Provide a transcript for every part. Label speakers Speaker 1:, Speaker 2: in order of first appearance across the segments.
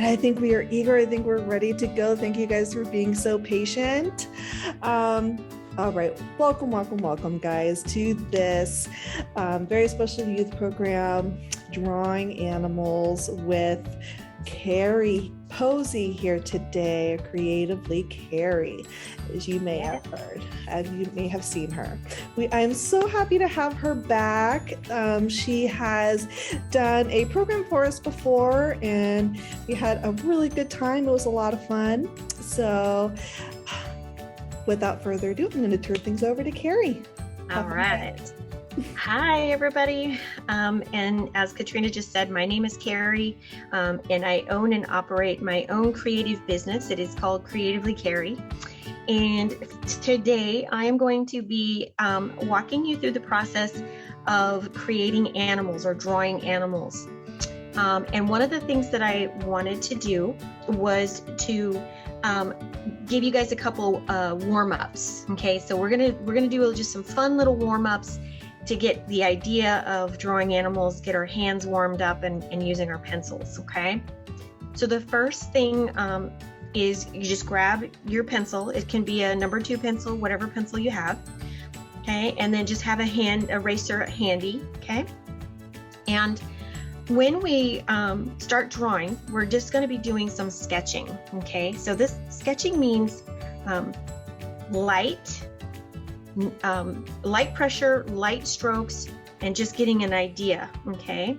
Speaker 1: right, I think we are eager. I think we're ready to go. Thank you guys for being so patient. All right, welcome, guys, to this very special youth program, Drawing Animals, with Carrie Posey here today, Creatively Carrie, as you may have heard, as you may have seen her. I'm so happy to have her back. She has done a program for us before, and we had a really good time. It was a lot of fun. So without further ado, I'm going to turn things over to Carrie.
Speaker 2: All right. Hi, everybody. And as Katrina just said, my name is Carrie, and I own and operate my own creative business. It is called Creatively Carrie. And today I am going to be walking you through the process of creating animals or drawing animals. And one of the things that I wanted to do was to give you guys a couple warm-ups. Okay, so we're gonna do just some fun little warm-ups to get the idea of drawing animals, get our hands warmed up and using our pencils. Okay, so the first thing is you just grab your pencil. It can be a number 2 pencil, whatever pencil you have. Okay, and then just have a hand eraser handy. Okay, and when we start drawing, we're just going to be doing some sketching. Okay, so this sketching means light pressure, light strokes, and just getting an idea. Okay,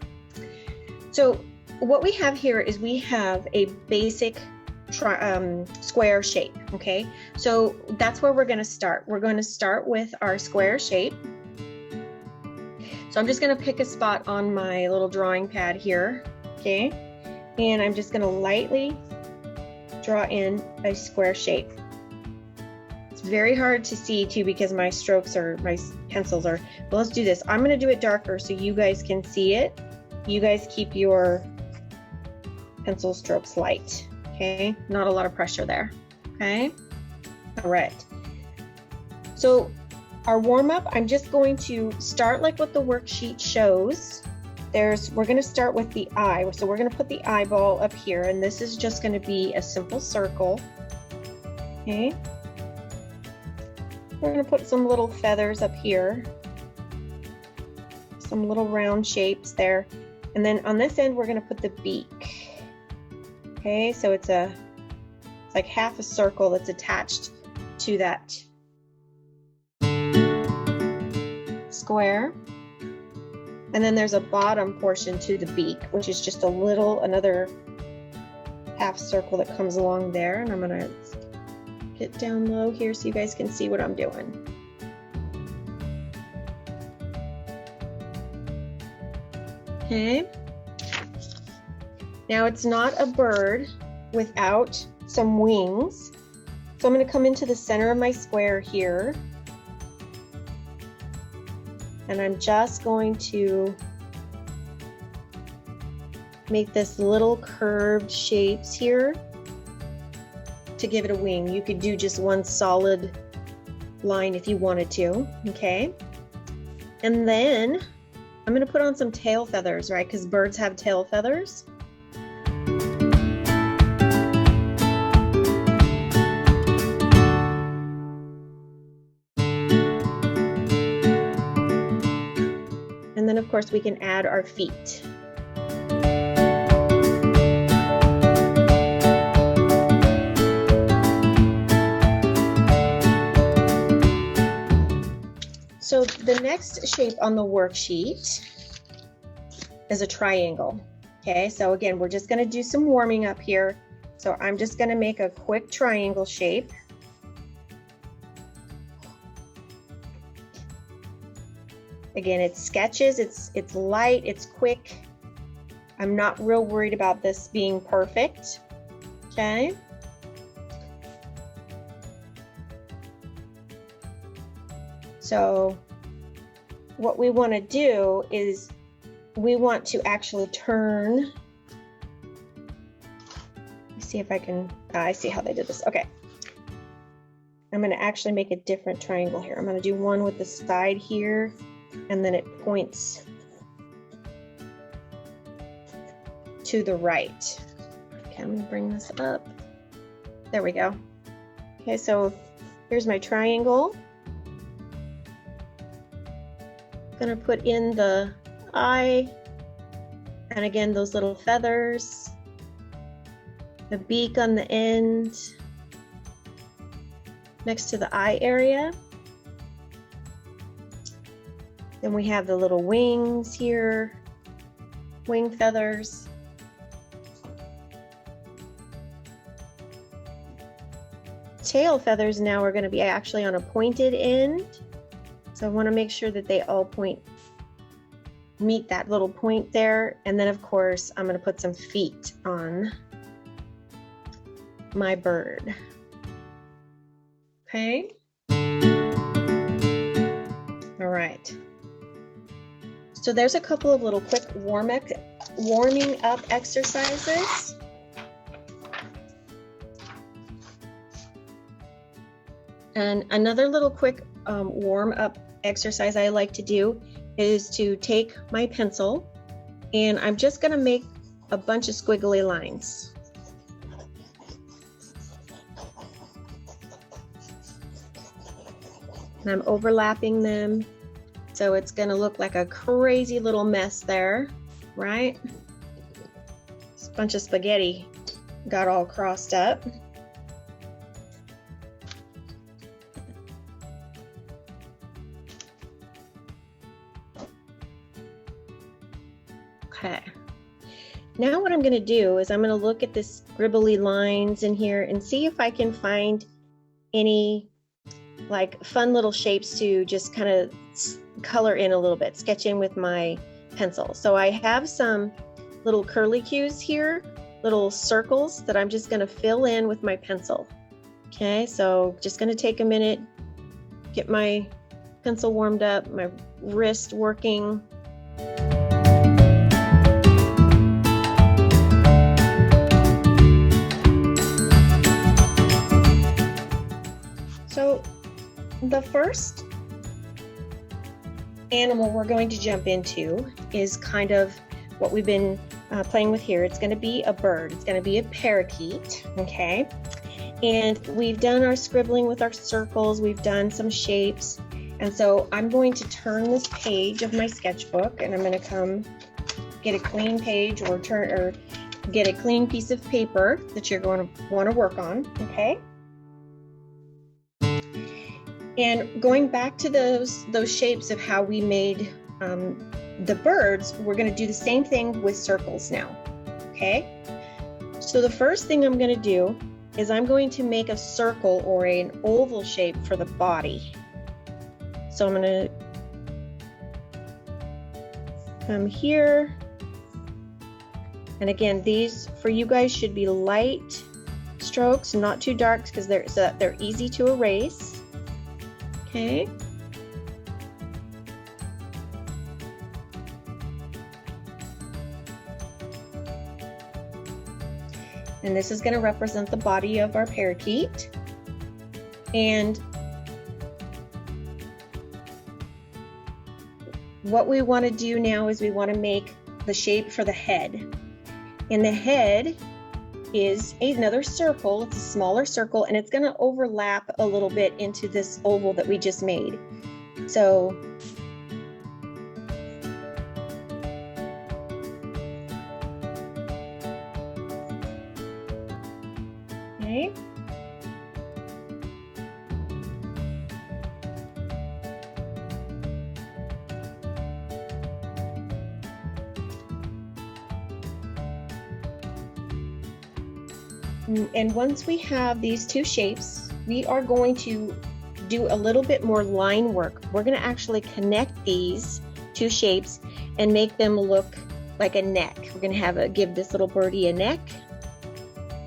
Speaker 2: so what we have here is we have a basic square shape. Okay, so that's where we're going to start. We're going to start with our square shape. So I'm just going to pick a spot on my little drawing pad here, okay? And I'm just going to lightly draw in a square shape. It's very hard to see too because my pencils are, but let's do this. I'm going to do it darker so you guys can see it. You guys keep your pencil strokes light, okay? Not a lot of pressure there, okay? All right. So our warm-up, I'm just going to start like what the worksheet shows. We're going to start with the eye. So we're going to put the eyeball up here, and this is just going to be a simple circle. Okay. We're going to put some little feathers up here, some little round shapes there, and then on this end we're going to put the beak. Okay, so it's like half a circle that's attached to that square, and then there's a bottom portion to the beak, which is just another half circle that comes along there. And I'm gonna get down low here so you guys can see what I'm doing. Okay, now it's not a bird without some wings, so I'm going to come into the center of my square here. And I'm just going to make this little curved shapes here to give it a wing. You could do just one solid line if you wanted to, okay? And then I'm going to put on some tail feathers, right? Because birds have tail feathers. And then of course we can add our feet. So the next shape on the worksheet is a triangle. Okay, so again, we're just going to do some warming up here. So I'm just going to make a quick triangle shape. Again, it's sketches, it's light, it's quick. I'm not real worried about this being perfect. Okay. So what we want to do is we want to actually turn. Let's see if I can, I see how they did this. Okay. I'm going to actually make a different triangle here. I'm going to do one with the side here, and then it points to the right. Okay, I'm gonna bring this up. There we go. Okay, so here's my triangle. Gonna put in the eye, and again, those little feathers, the beak on the end, next to the eye area. Then we have the little wings here, wing feathers. Tail feathers now are going to be actually on a pointed end. So I want to make sure that they all meet that little point there. And then of course, I'm going to put some feet on my bird. Okay. All right. So there's a couple of little quick warming up exercises. And another little quick warm up exercise I like to do is to take my pencil, and I'm just going to make a bunch of squiggly lines. And I'm overlapping them, so it's going to look like a crazy little mess there, right? This bunch of spaghetti got all crossed up. Okay, now what I'm going to do is I'm going to look at this scribbly lines in here and see if I can find any like fun little shapes to just kind of color in a little bit, sketch in with my pencil. So I have some little curlicues here, little circles that I'm just going to fill in with my pencil. Okay, so just going to take a minute, get my pencil warmed up, my wrist working. So the first animal we're going to jump into is kind of what we've been playing with here. It's going to be a bird. It's going to be a parakeet, okay? And we've done our scribbling with our circles. We've done some shapes. And so I'm going to turn this page of my sketchbook, and I'm going to come get a clean page or get a clean piece of paper that you're going to want to work on, okay? And going back to those shapes of how we made the birds, we're going to do the same thing with circles now, okay? So the first thing I'm going to do is I'm going to make a circle or an oval shape for the body. So I'm going to come here. And again, these for you guys should be light strokes, not too dark, because they're easy to erase. Okay. And this is going to represent the body of our parakeet. And what we want to do now is we want to make the shape for the head. And the head is another circle. It's a smaller circle, and it's going to overlap a little bit into this oval that we just made. So okay. And once we have these two shapes, we are going to do a little bit more line work. We're going to actually connect these two shapes and make them look like a neck. We're going to give this little birdie a neck.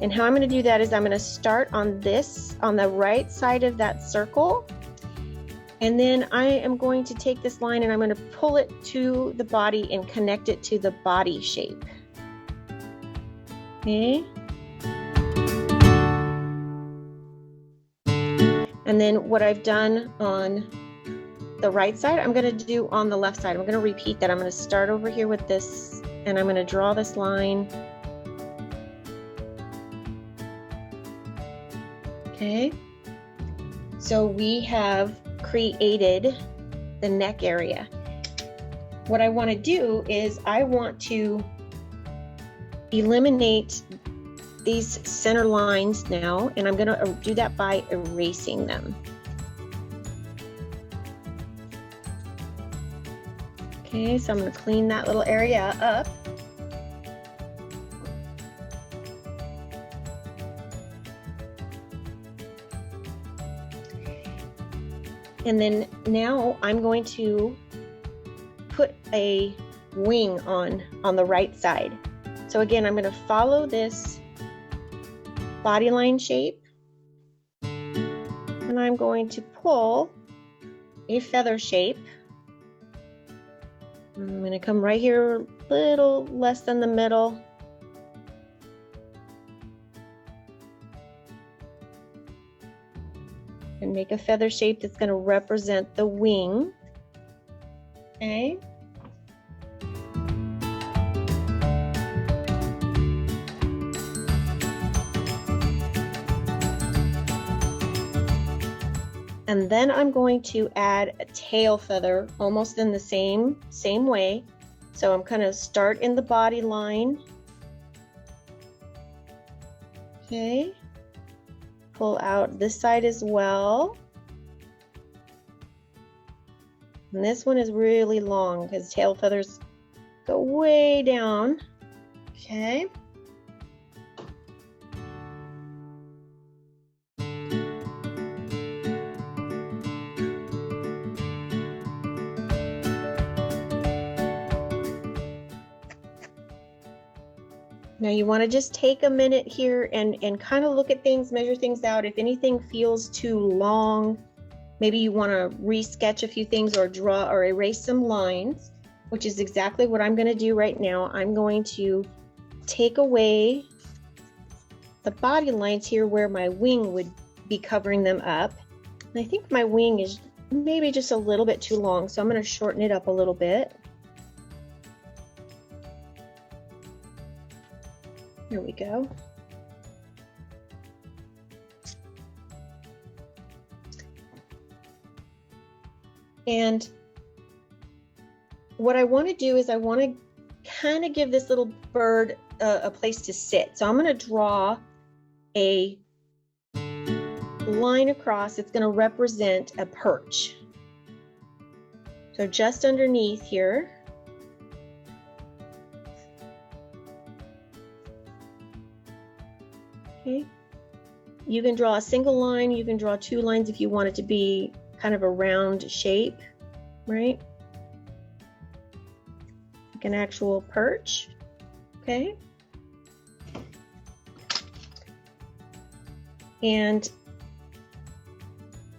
Speaker 2: And how I'm going to do that is I'm going to start on the right side of that circle. And then I am going to take this line and I'm going to pull it to the body and connect it to the body shape. Okay. And then what I've done on the right side, I'm going to do on the left side. I'm going to repeat that. I'm going to start over here with this, and I'm going to draw this line. Okay, so we have created the neck area. What I want to do is I want to eliminate these center lines now, and I'm going to do that by erasing them. Okay, so I'm going to clean that little area up. And then now I'm going to put a wing on the right side. So again, I'm going to follow this body line shape, and I'm going to pull a feather shape. I'm going to come right here a little less than the middle. And make a feather shape that's going to represent the wing. Okay. And then I'm going to add a tail feather almost in the same way. So I'm going to start in the body line. Okay. Pull out this side as well. And this one is really long because tail feathers go way down. Okay. Now you want to just take a minute here and kind of look at things, measure things out. If anything feels too long, maybe you want to re-sketch a few things or draw or erase some lines, which is exactly what I'm going to do right now. I'm going to take away the body lines here where my wing would be covering them up. And I think my wing is maybe just a little bit too long, so I'm going to shorten it up a little bit. Here we go. And what I want to do is I want to kind of give this little bird a place to sit. So I'm going to draw a line across. It's going to represent a perch. So just underneath here. Okay. You can draw a single line, you can draw two lines if you want it to be kind of a round shape, right? Like an actual perch, okay? And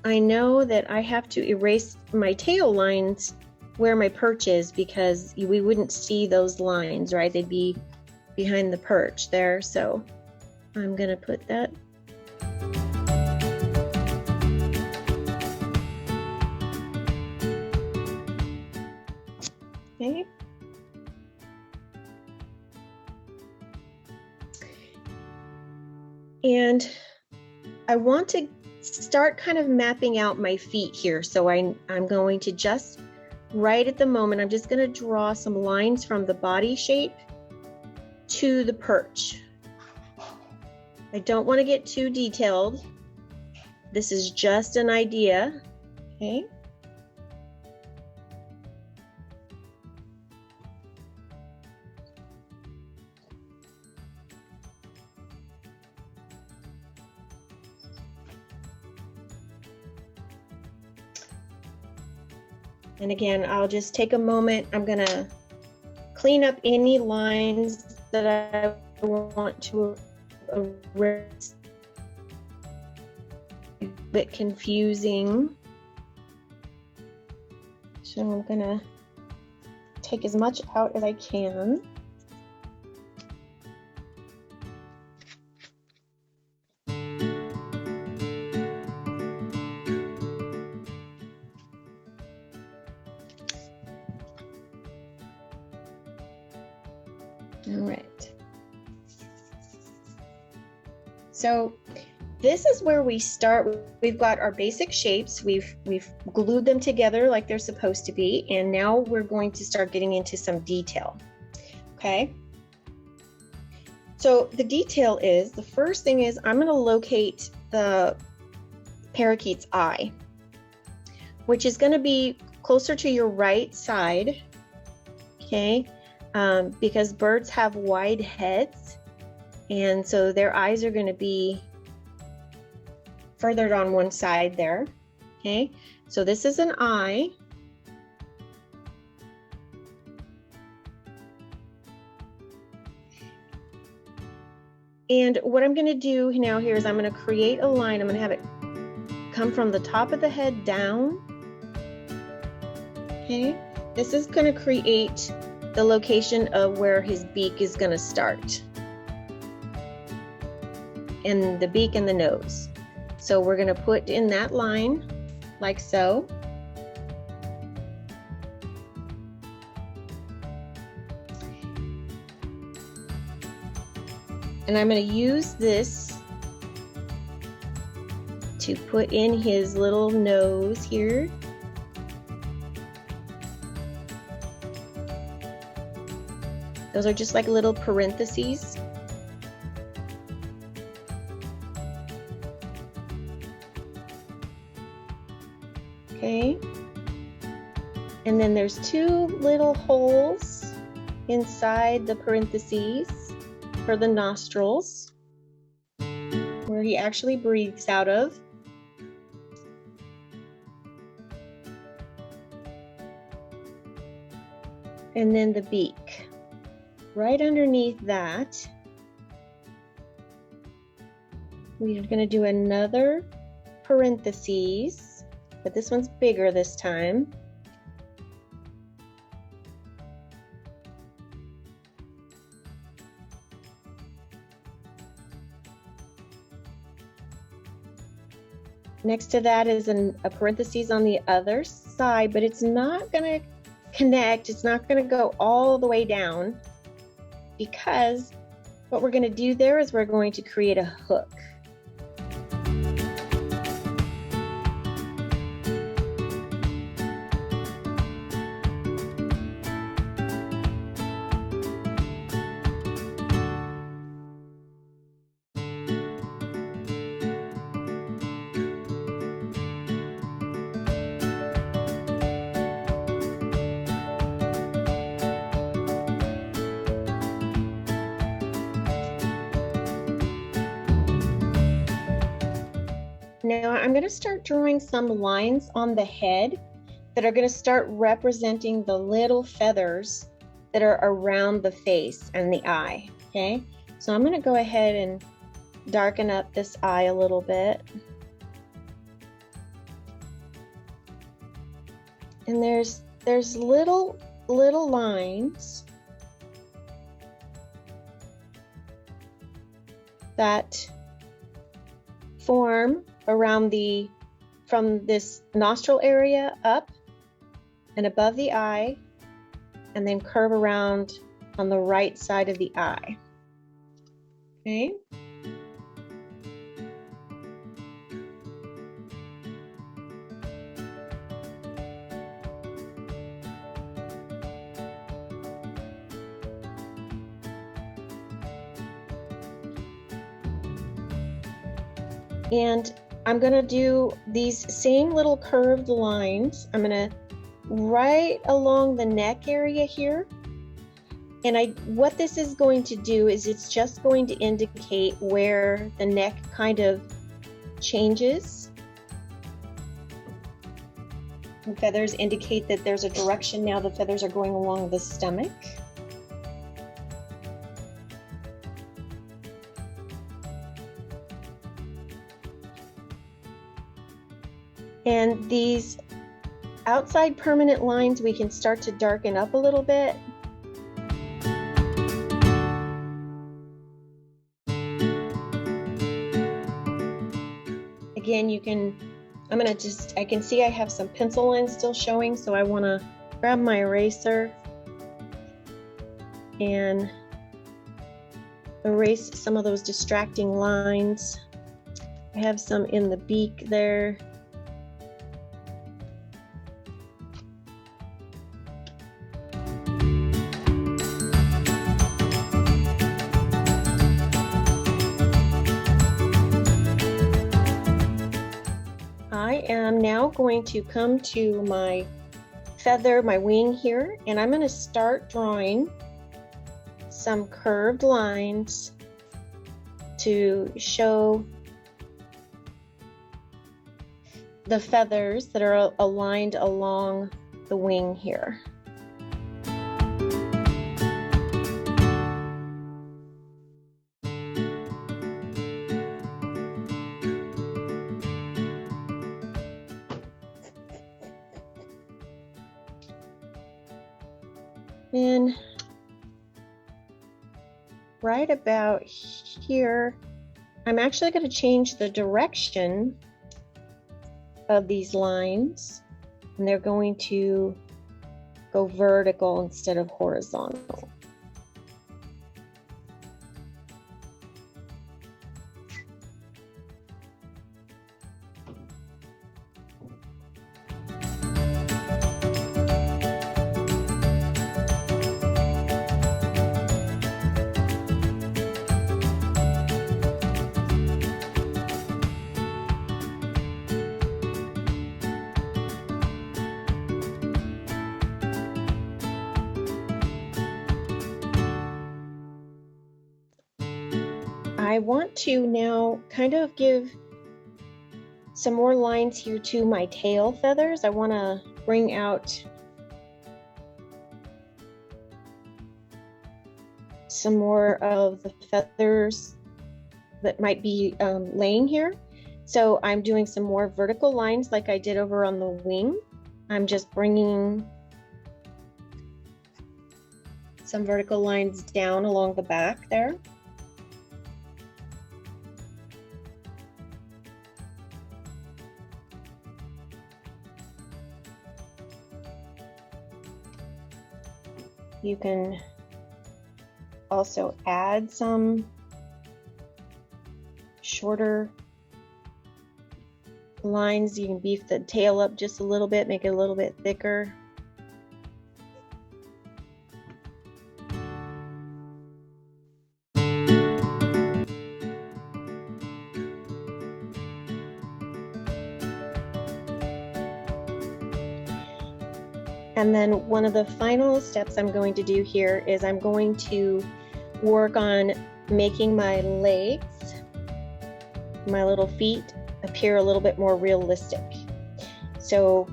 Speaker 2: I know that I have to erase my tail lines where my perch is because we wouldn't see those lines, right? They'd be behind the perch there, so I'm going to put that. Okay. And I want to start kind of mapping out my feet here. So I'm going to just, right at the moment, I'm just going to draw some lines from the body shape to the perch. I don't want to get too detailed. This is just an idea, okay? And again, I'll just take a moment. I'm going to clean up any lines that I want to erase. A bit confusing. So I'm going to take as much out as I can. All right. So this is where we start. We've got our basic shapes. We've glued them together like they're supposed to be. And now we're going to start getting into some detail. Okay. So the detail is, the first thing is I'm going to locate the parakeet's eye, which is going to be closer to your right side. Okay. Because birds have wide heads. And so their eyes are going to be further on one side there. Okay, so this is an eye. And what I'm going to do now here is I'm going to create a line. I'm going to have it come from the top of the head down. Okay, this is going to create the location of where his beak is going to start, and the beak and the nose. So we're going to put in that line like so. And I'm going to use this to put in his little nose here. Those are just like little parentheses. Okay, and then there's two little holes inside the parentheses for the nostrils, where he actually breathes out of. And then the beak. Right underneath that, we're going to do another parentheses. But this one's bigger this time. Next to that is a parentheses on the other side, but it's not going to connect. It's not going to go all the way down, because what we're going to do there is we're going to create a hook. Now I'm going to start drawing some lines on the head that are going to start representing the little feathers that are around the face and the eye. Okay, so I'm going to go ahead and darken up this eye a little bit. And there's little lines that form around from this nostril area up and above the eye, and then curve around on the right side of the eye. Okay. And I'm going to do these same little curved lines. I'm going to right along the neck area here. And what this is going to do is it's just going to indicate where the neck kind of changes. The feathers indicate that there's a direction now. The feathers are going along the stomach. And these outside permanent lines, we can start to darken up a little bit. Again, I can see I have some pencil lines still showing, so I want to grab my eraser and erase some of those distracting lines. I have some in the beak there. I am now going to come to my feather, my wing here, and I'm going to start drawing some curved lines to show the feathers that are aligned along the wing here. And right about here, I'm actually going to change the direction of these lines, and they're going to go vertical instead of horizontal. I want to now kind of give some more lines here to my tail feathers. I want to bring out some more of the feathers that might be laying here. So I'm doing some more vertical lines like I did over on the wing. I'm just bringing some vertical lines down along the back there. You can also add some shorter lines. You can beef the tail up just a little bit, make it a little bit thicker. And then one of the final steps I'm going to do here is I'm going to work on making my legs, my little feet, appear a little bit more realistic. So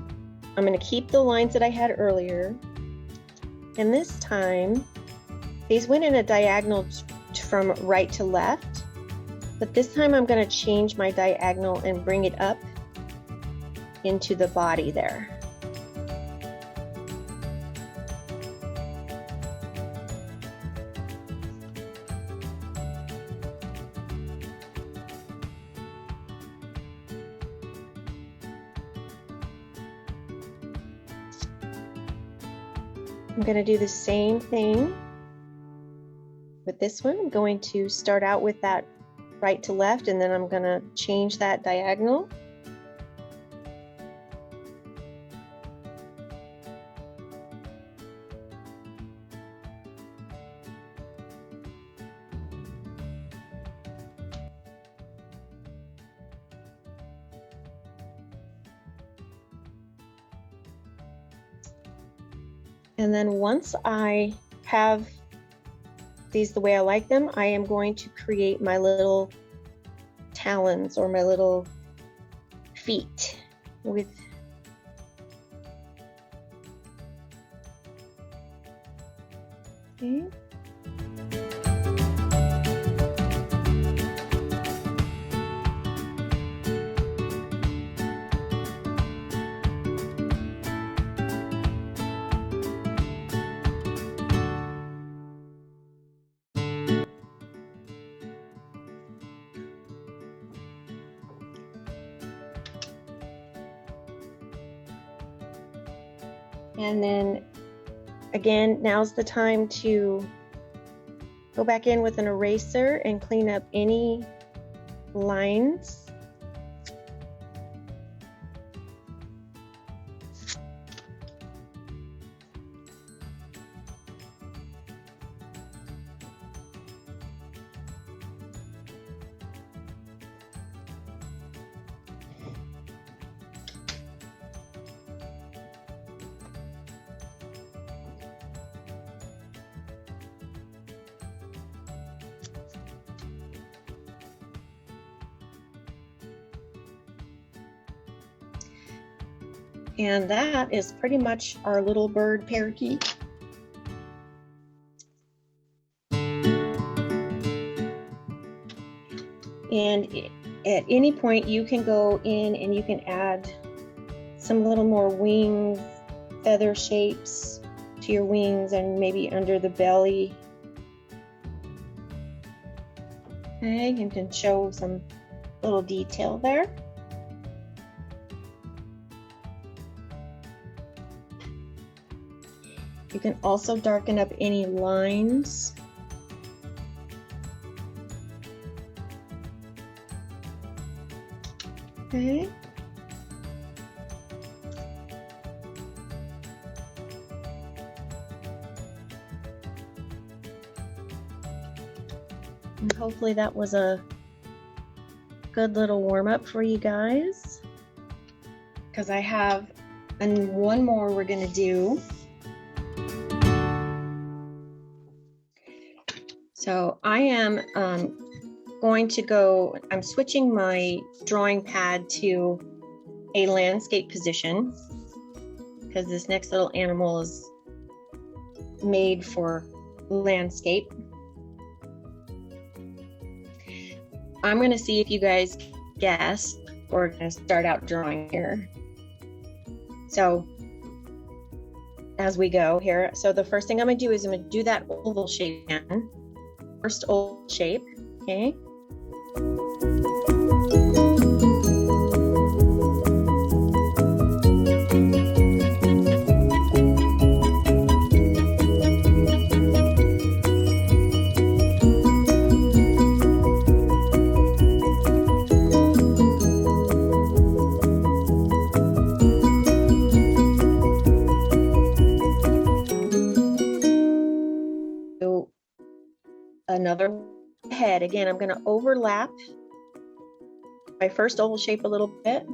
Speaker 2: I'm going to keep the lines that I had earlier, and this time these went in a diagonal from right to left, but this time I'm going to change my diagonal and bring it up into the body there. I'm going to do the same thing with this one. I'm going to start out with that right to left, and then I'm going to change that diagonal. And then once I have these the way I like them, I am going to create my little talons or my little feet with okay. And then again, now's the time to go back in with an eraser and clean up any lines And that is pretty much our little bird parakeet. And at any point you can go in and you can add some little more wing feather shapes to your wings and maybe under the belly. Okay, you can show some little detail there. You can also darken up any lines. Okay. And hopefully that was a good little warm-up for you guys, because I have one more we're going to do. So I am I'm switching my drawing pad to a landscape position because this next little animal is made for landscape. I'm going to see if you guys guess. We're going to start out drawing here. So as we go here, so the first thing I'm going to do is I'm going to do that oval shape again. First oval shape, okay? Another head. Again, I'm going to overlap my first oval shape a little bit.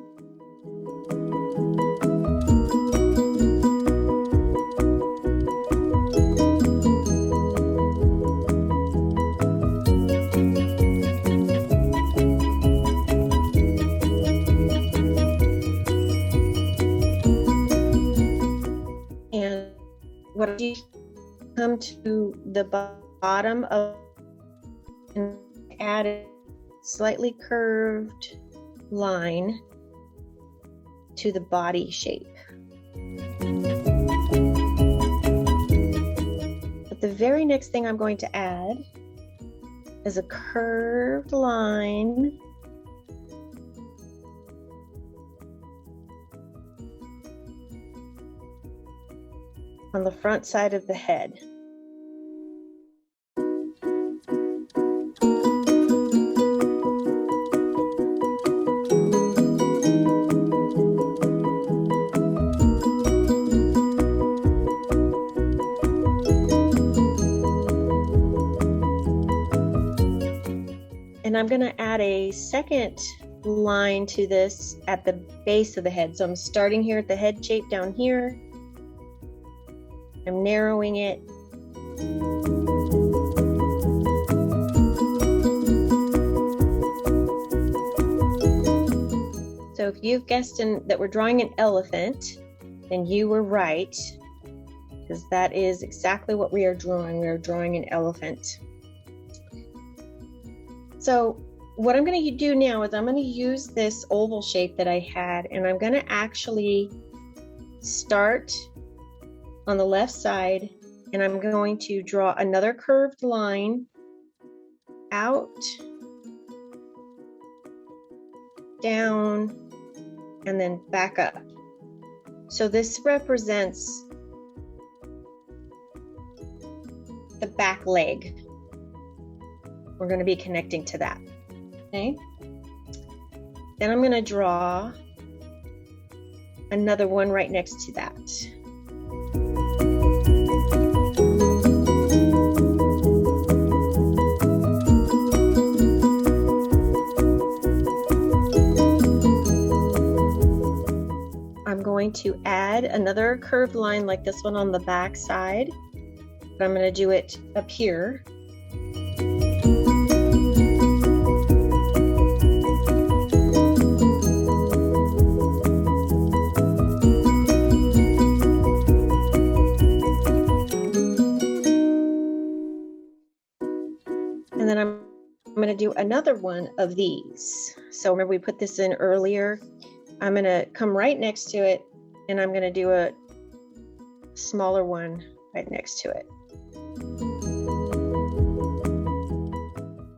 Speaker 2: And what I do, come to the bottom of and add a slightly curved line to the body shape. But the very next thing I'm going to add is a curved line on the front side of the head. And I'm going to add a second line to this at the base of the head. So I'm starting here at the head shape down here. I'm narrowing it. So if you've guessed that we're drawing an elephant, then you were right, because that is exactly what we are drawing. We are drawing an elephant. So what I'm going to do now is I'm going to use this oval shape that I had, and I'm going to actually start on the left side, and I'm going to draw another curved line out, down, and then back up. So this represents the back leg. We're going to be connecting to that. Okay. Then I'm going to draw another one right next to that. I'm going to add another curved line like this one on the back side, but I'm going to do it up here. to do another one of these. So remember we put this in earlier. I'm going to come right next to it, and I'm going to do a smaller one right next to it.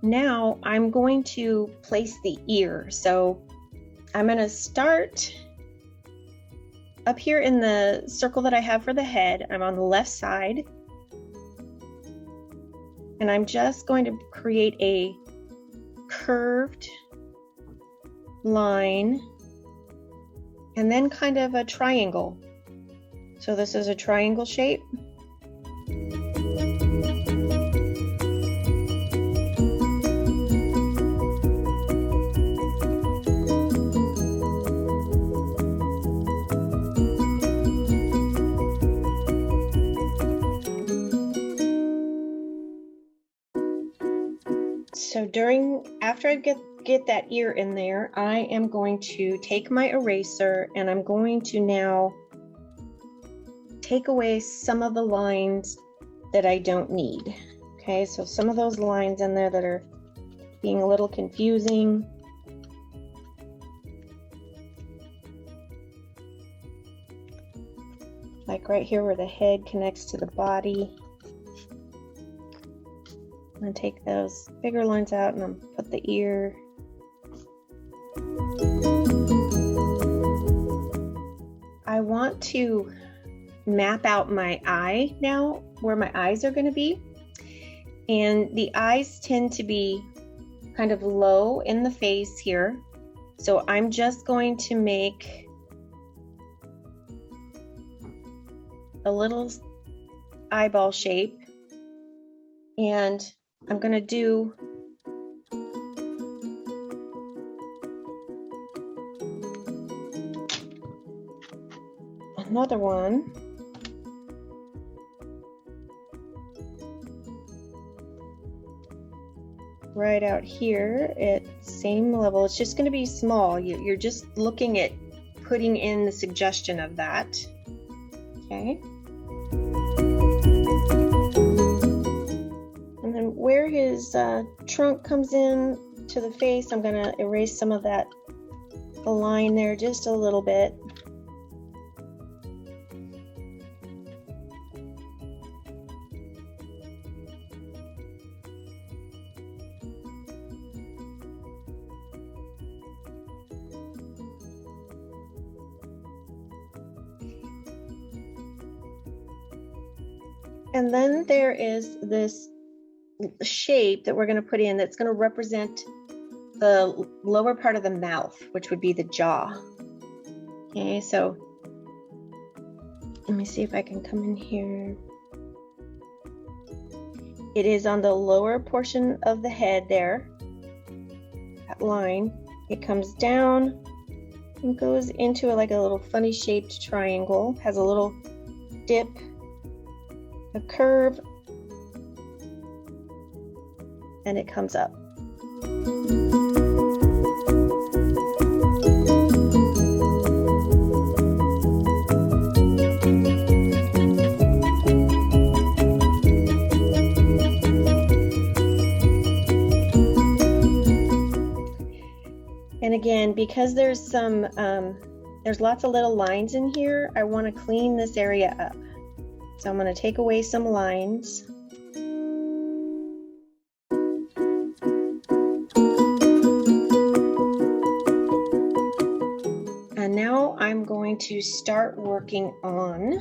Speaker 2: Now I'm going to place the ear. So I'm going to start up here in the circle that I have for the head. I'm on the left side, and I'm just going to create a curved line and then kind of a triangle. So this is a triangle shape. So after I get that ear in there, I am going to take my eraser and I'm going to now take away some of the lines that I don't need. Okay, so some of those lines in there that are being a little confusing. Like right here where the head connects to the body. I'm going to take those bigger lines out and I'm going to put the ear. I want to map out my eye now, where my eyes are going to be. And the eyes tend to be kind of low in the face here. So I'm just going to make a little eyeball shape, and I'm going to do another one. Right out here at same level. It's just going to be small. You're just looking at putting in the suggestion of that. Okay. And then where his trunk comes in to the face, I'm going to erase some of that line there just a little bit. And then there is this shape that we're going to put in that's going to represent the lower part of the mouth, which would be the jaw. Okay, so let me see if I can come in here. It is on the lower portion of the head there, that line. It comes down and goes into like a little funny shaped triangle, has a little dip, a curve, and it comes up. And again, because there's lots of little lines in here, I want to clean this area up. So I'm going to take away some lines. And now I'm going to start working on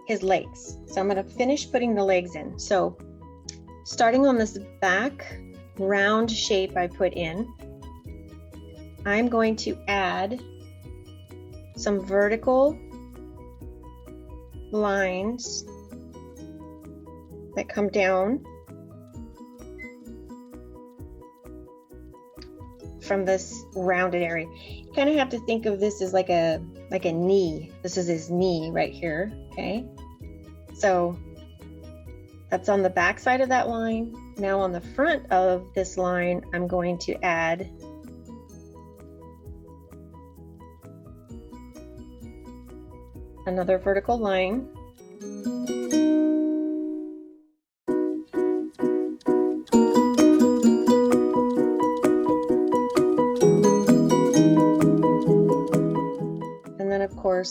Speaker 2: his legs. So I'm going to finish putting the legs in. So starting on this back round shape I put in, I'm going to add some vertical lines that come down from this rounded area. You kind of have to think of this as like a knee. This is his knee right here. Okay, so that's on the back side of that line. Now on the front of this line, I'm going to add another vertical line.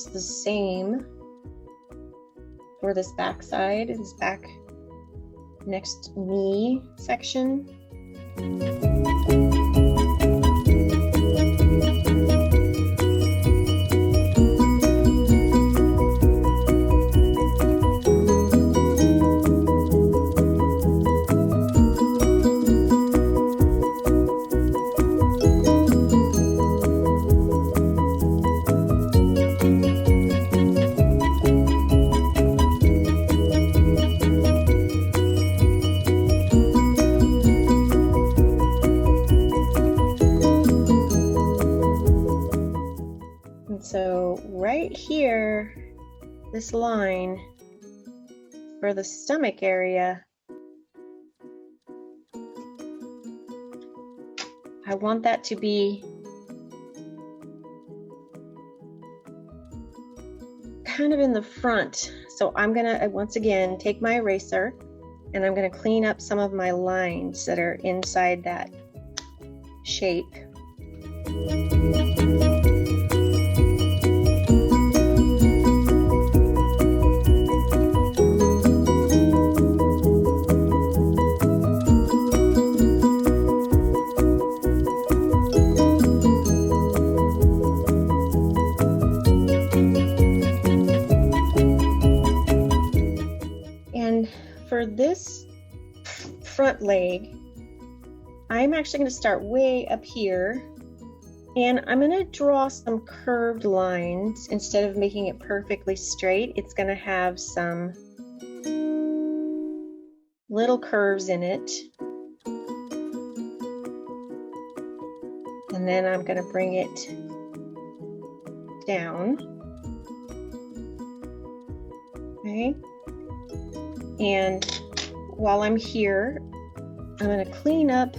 Speaker 2: just the same for this back side, this back next knee section. So right here, this line for the stomach area, I want that to be kind of in the front. So I'm gonna, once again, take my eraser and I'm gonna clean up some of my lines that are inside that shape. For this front leg, I'm actually going to start way up here, and I'm going to draw some curved lines. Instead of making it perfectly straight, it's going to have some little curves in it. And then I'm going to bring it down. Okay. And while I'm here, I'm going to clean up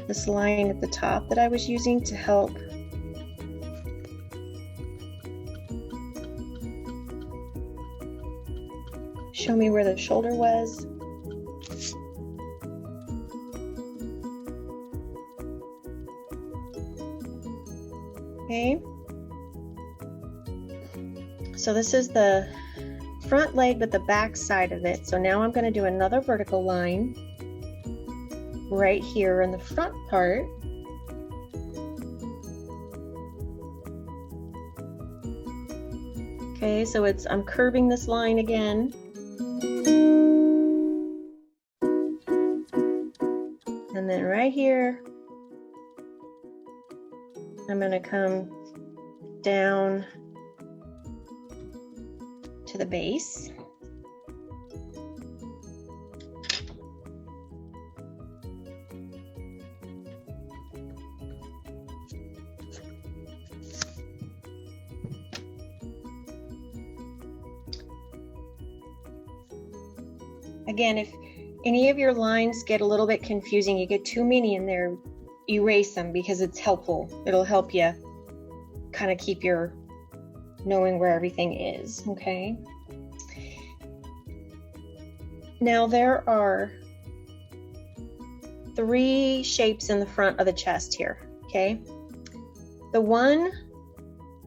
Speaker 2: this line at the top that I was using to help show me where the shoulder was. Okay. So this is the front leg, but the back side of it. So now I'm going to do another vertical line right here in the front part. Okay, so I'm curving this line again. And then right here, I'm going to come down to the base. Again, if any of your lines get a little bit confusing, you get too many in there, erase them because it's helpful. It'll help you kind of keep your knowing where everything is, okay? Now there are 3 shapes in the front of the chest here, okay? The one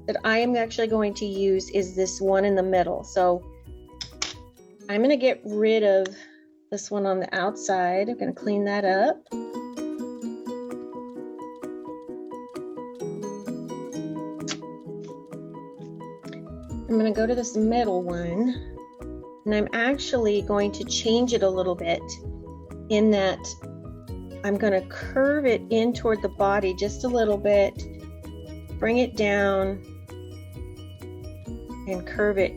Speaker 2: that I am actually going to use is this one in the middle. So I'm gonna get rid of this one on the outside. I'm gonna clean that up. I'm going to go to this middle one, and I'm actually going to change it a little bit in that I'm going to curve it in toward the body just a little bit, bring it down, and curve it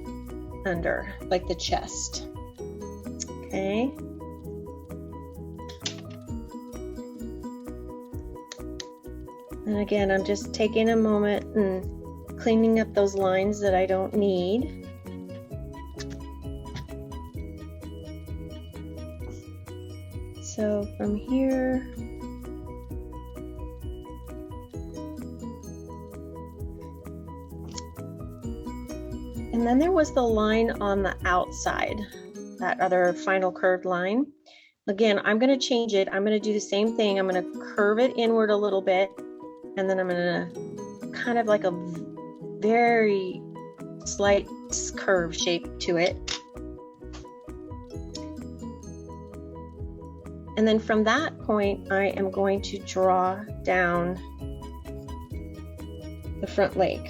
Speaker 2: under, like the chest. Okay. And again, I'm just taking a moment and cleaning up those lines that I don't need. So from here, and then there was the line on the outside, that other final curved line. Again, I'm going to change it. I'm going to do the same thing. I'm going to curve it inward a little bit, and then I'm going to kind of like a very slight curve shape to it. And then from that point, I am going to draw down the front leg.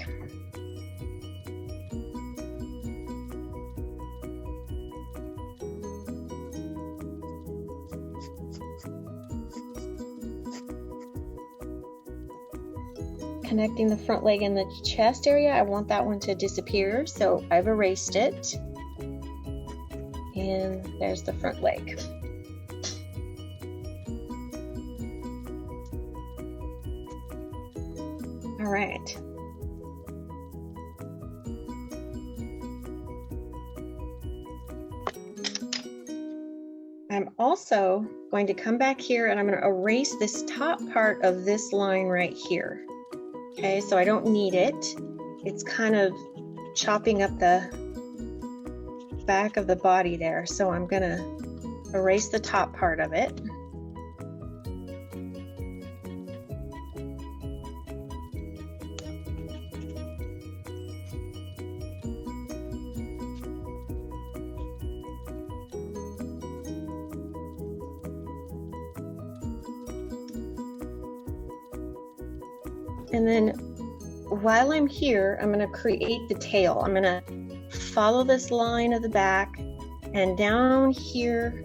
Speaker 2: Connecting the front leg and the chest area, I want that one to disappear, so I've erased it. And there's the front leg. All right. I'm also going to come back here and I'm going to erase this top part of this line right here. Okay, so I don't need it. It's kind of chopping up the back of the body there. So I'm going to erase the top part of it. And then while I'm here, I'm going to create the tail. I'm going to follow this line of the back, and down here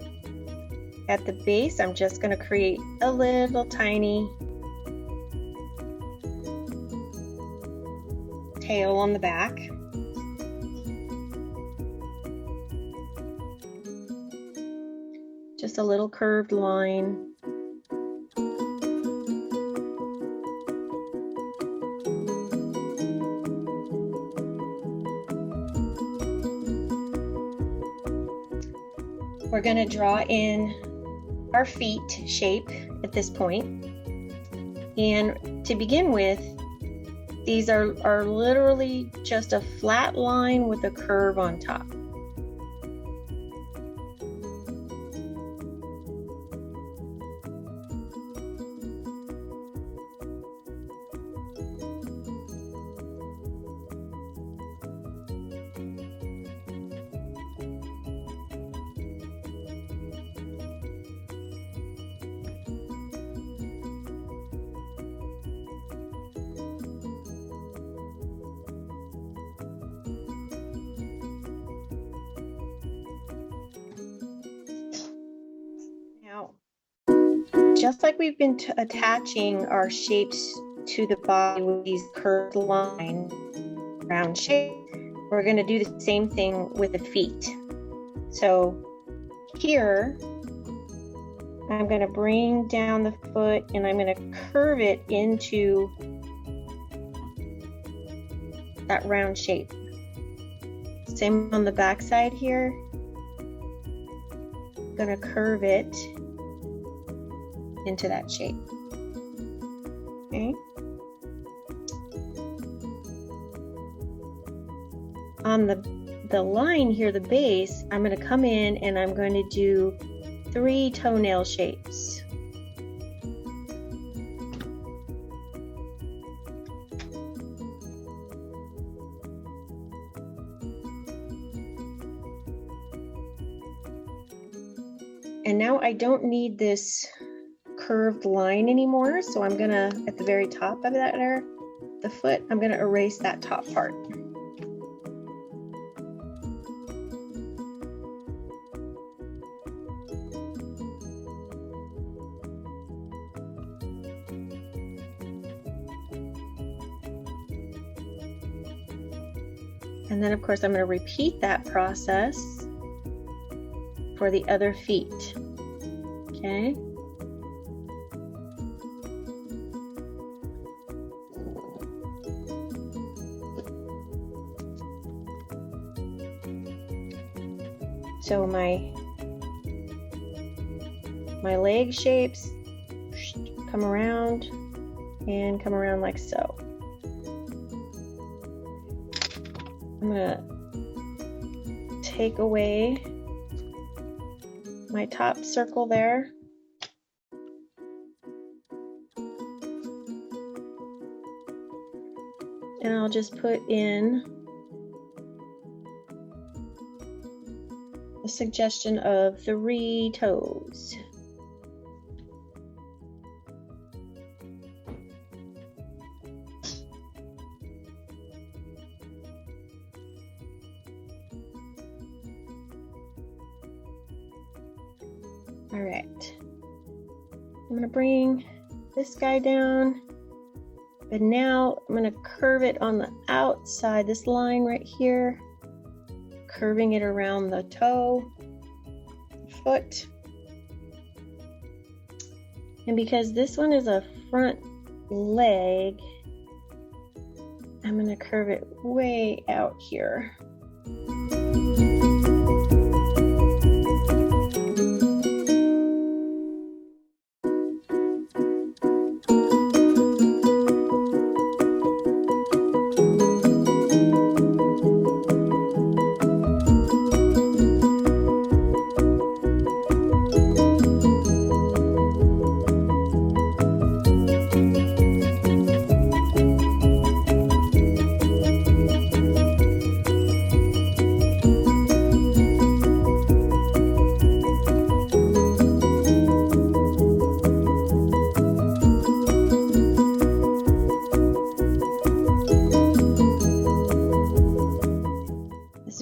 Speaker 2: at the base, I'm just going to create a little tiny tail on the back. Just a little curved line. We're going to draw in our feet shape at this point. And to begin with, these are literally just a flat line with a curve on top. Just like we've been attaching our shapes to the body with these curved lines, round shape, we're going to do the same thing with the feet. So here, I'm going to bring down the foot and I'm going to curve it into that round shape. Same on the back side here. I'm going to curve it into that shape. Okay. On the line here, the base, I'm going to come in and I'm going to do 3 toenail shapes. And now I don't need this curved line anymore, so I'm gonna, at the very top of that there, the foot, I'm gonna erase that top part. And then of course I'm going to repeat that process for the other feet. Okay. So my leg shapes come around and come around like so. I'm gonna take away my top circle there. And I'll just put in the suggestion of 3 toes. All right, I'm gonna bring this guy down, but now I'm gonna curve it on the outside, this line right here, curving it around the toe, foot. And because this one is a front leg, I'm gonna curve it way out here.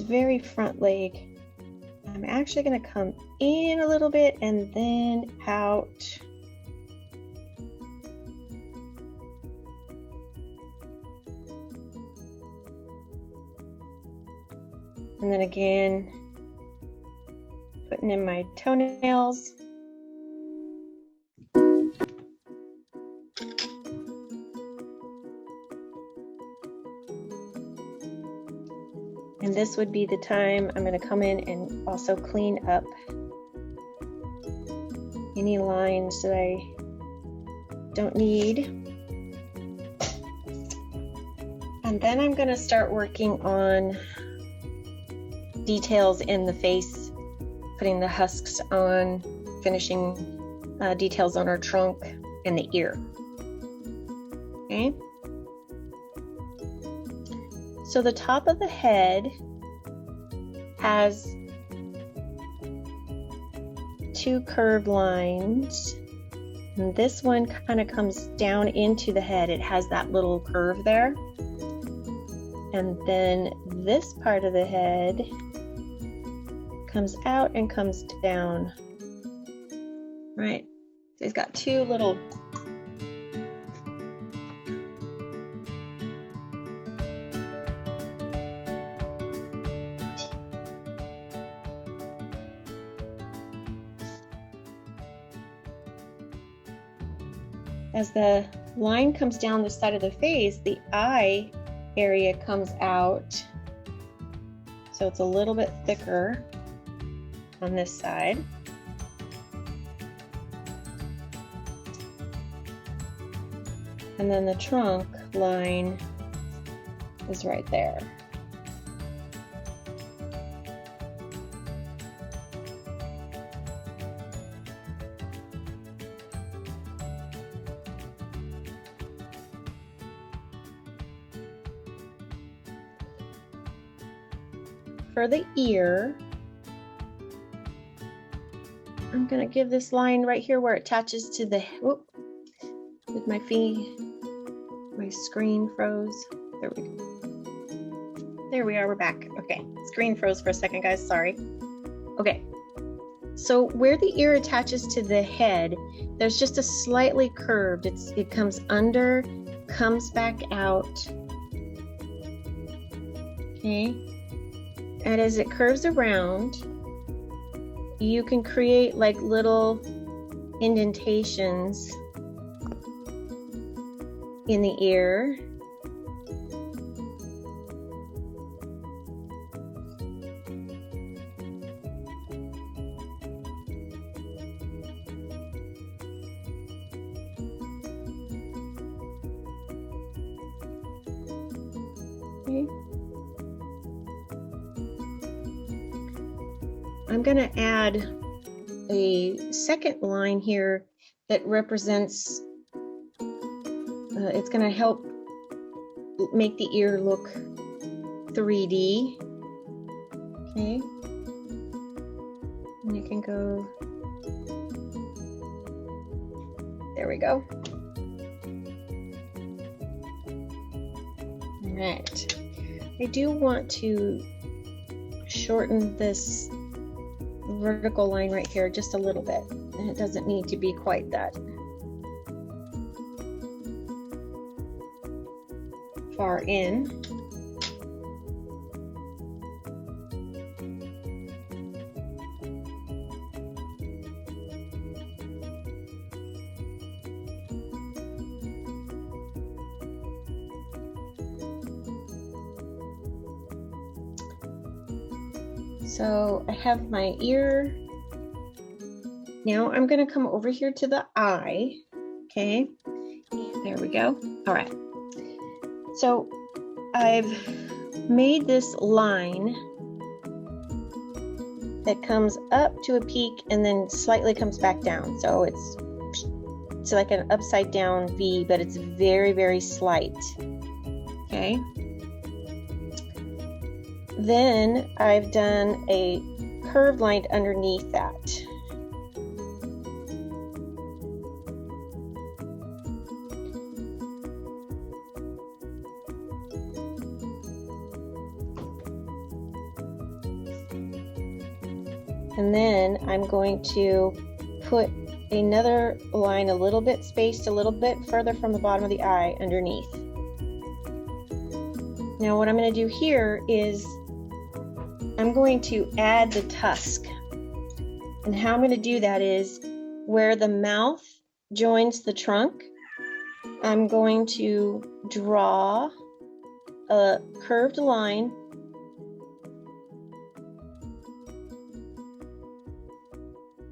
Speaker 2: Very front leg, I'm actually going to come in a little bit and then out. And then again, putting in my toenails. And this would be the time I'm going to come in and also clean up any lines that I don't need. And then I'm going to start working on details in the face, putting the husks on, finishing details on our trunk and the ear. Okay. So the top of the head has 2 curved lines, and this one kind of comes down into the head. It has that little curve there. And then this part of the head comes out and comes down. Right. So it's got 2 little as the line comes down the side of the face, the eye area comes out. So it's a little bit thicker on this side. And then the trunk line is right there. For the ear, I'm going to give this line right here where it attaches to the, whoop, with my feet, my screen froze. There we go. There we are, we're back. Okay, screen froze for a second, guys, sorry. Okay, so where the ear attaches to the head, there's just a slightly curved, it comes under, comes back out. Okay. And as it curves around, you can create like little indentations in the ear. Okay. I'm going to add a second line here that represents, it's going to help make the ear look 3D. Okay. And you can go, there we go. All right. I do want to shorten this vertical line right here just a little bit, and it doesn't need to be quite that far in. So I have my ear. Now I'm going to come over here to the eye. Okay, there we go. All right. So I've made this line that comes up to a peak and then slightly comes back down. So it's like an upside down V, but it's very, very slight. Okay. Then I've done a curved line underneath that. And then I'm going to put another line a little bit spaced a little bit further from the bottom of the eye underneath. Now what I'm going to do here is I'm going to add the tusk. And how I'm going to do that is where the mouth joins the trunk, I'm going to draw a curved line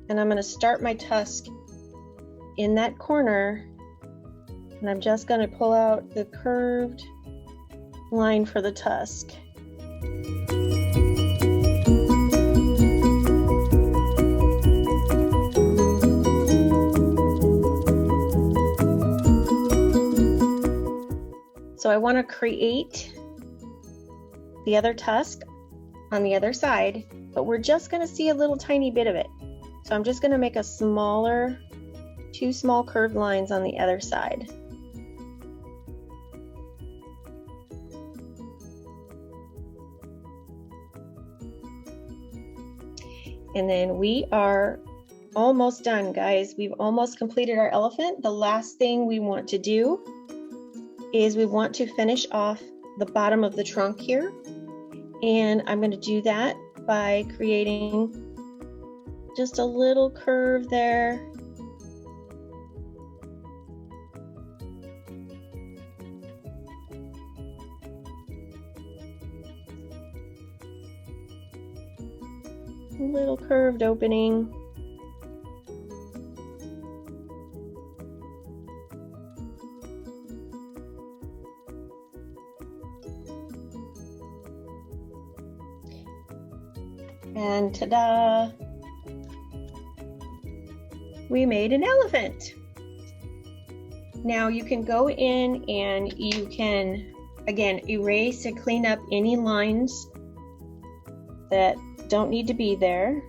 Speaker 2: and I'm going to start my tusk in that corner, and I'm just going to pull out the curved line for the tusk. So I want to create the other tusk on the other side, but we're just going to see a little tiny bit of it. So I'm just going to make a smaller, two small curved lines on the other side. And then we are almost done, guys. We've almost completed our elephant. The last thing we want to do is we want to finish off the bottom of the trunk here. And I'm going to do that by creating just a little curve there. A little curved opening. And ta-da! We made an elephant. Now you can go in and you can, again, erase and clean up any lines that don't need to be there.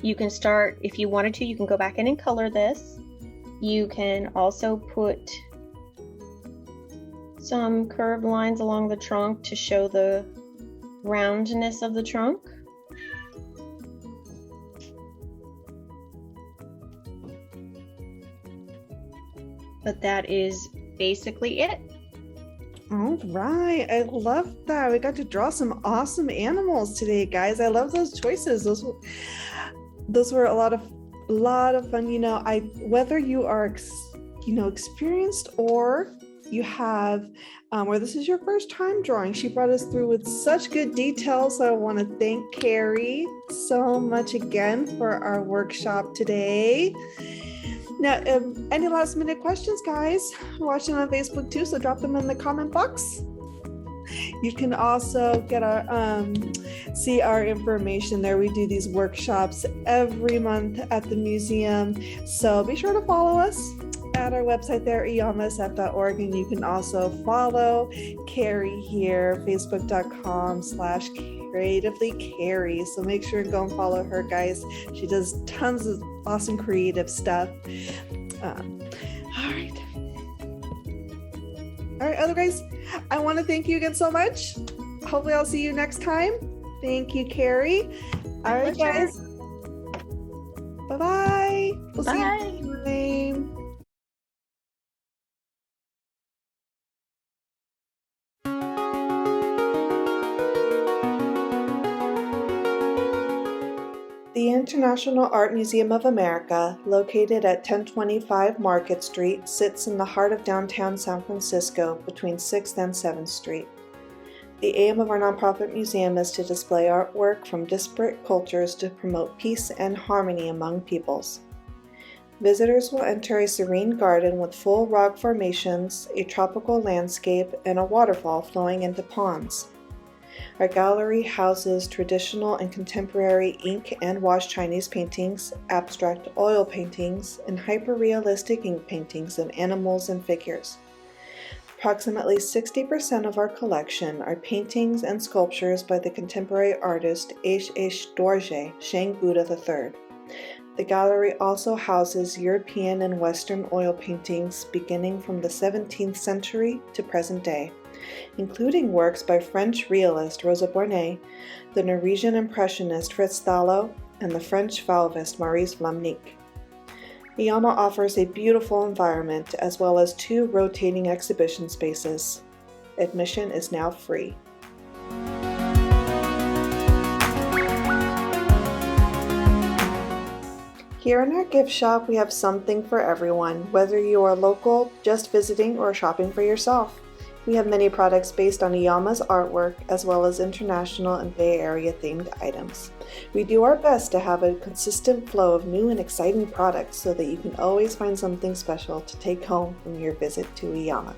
Speaker 2: You can start, if you wanted to, you can go back in and color this. You can also put some curved lines along the trunk to show the roundness of the trunk. But that is basically it.
Speaker 1: All right, I love that. We got to draw some awesome animals today, guys. I love those choices. Those were a lot of fun. You know, whether you are experienced or you have or this is your first time drawing, she brought us through with such good details. So I want to thank Carrie so much again for our workshop today. Now, any last minute questions, guys? We're watching on Facebook too, so drop them in the comment box. You can also get our see our information there. We do these workshops every month at the museum, so be sure to follow us at our website there, eyamasf.org, and you can also follow Carrie here, facebook.com/creativelycarrie. So make sure and go and follow her, guys. She does tons of awesome creative stuff. All right, other guys, I want to thank you again so much. Hopefully I'll see you next time. Thank you, Carrie. All right, guys. Bye-bye. We'll see you next time. The International Art Museum of America, located at 1025 Market Street, sits in the heart of downtown San Francisco between 6th and 7th Street. The aim of our nonprofit museum is to display artwork from disparate cultures to promote peace and harmony among peoples. Visitors will enter a serene garden with full rock formations, a tropical landscape, and a waterfall flowing into ponds. Our gallery houses traditional and contemporary ink and wash Chinese paintings, abstract oil paintings, and hyper-realistic ink paintings of animals and figures. Approximately 60% of our collection are paintings and sculptures by the contemporary artist H.H. Dorje, Shang Buddha III. The gallery also houses European and Western oil paintings beginning from the 17th century to present day, including works by French realist Rosa Bonheur, the Norwegian impressionist Frits Kahlo, and the French Fauvist Maurice Flaminique. EYAMA offers a beautiful environment as well as 2 rotating exhibition spaces. Admission is now free. Here in our gift shop, we have something for everyone, whether you are local, just visiting, or shopping for yourself. We have many products based on EYAMA's artwork, as well as international and Bay Area themed items. We do our best to have a consistent flow of new and exciting products so that you can always find something special to take home from your visit to EYAMA.